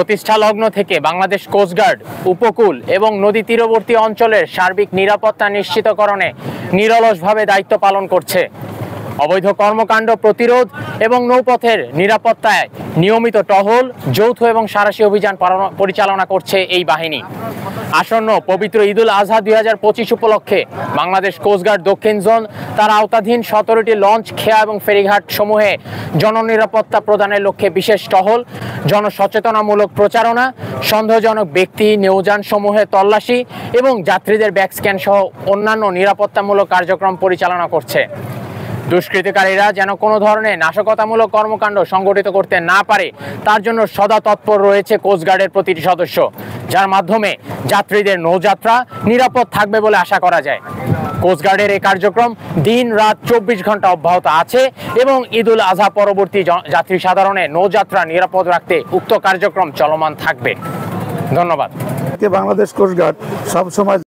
প্রতিষ্ঠা লগ্ন থেকে বাংলাদেশ কোস্টগার্ড উপকূল এবং নদী তীরবর্তী অঞ্চলের সার্বিক নিরাপত্তা নিশ্চিতকরণে নিরলসভাবে দায়িত্ব পালন করছে। অবৈধ কর্মকাণ্ড প্রতিরোধ এবং নৌপথের নিরাপত্তায় নিয়মিত টহল, যৌথ এবং সাঁড়াশি অভিযান পরিচালনা করছে এই বাহিনী। আসন্ন পবিত্র ঈদুল আজহা 2025 উপলক্ষে বাংলাদেশ কোস্টগার্ড দক্ষিণ জোন তার আওতাধীন 17টি লঞ্চ, খেয়া এবং ফেরিঘাট সমূহে জননিরাপত্তা প্রদানের লক্ষ্যে বিশেষ টহল, জনসচেতনামূলক প্রচারণা, সন্দেহজনক ব্যক্তি নৌযান সমূহে তল্লাশি এবং যাত্রীদের ব্যাগ স্ক্যান সহ অন্যান্য নিরাপত্তামূলক কার্যক্রম পরিচালনা করছে। দুষ্কৃতিকারীরা যেন কোনো ধরনের নাশকতামূলক কর্মকাণ্ড সংগঠিত করতে না পারে তার জন্য সদা তৎপর রয়েছে কোস্টগার্ডের প্রতিটি সদস্য, যার মাধ্যমে যাত্রীদের নৌযাত্রা নিরাপদ থাকবে বলে আশা করা যায়। কোস্টগার্ডের এই কার্যক্রম দিন রাত 24 ঘন্টা অব্যাহত আছে এবং ঈদুল আজহা পরবর্তী যাত্রী সাধারণের নৌযাত্রা নিরাপদ রাখতে উক্ত কার্যক্রম চলমান থাকবে। ধন্যবাদ। বাংলাদেশ কোস্টগার্ড সবসময়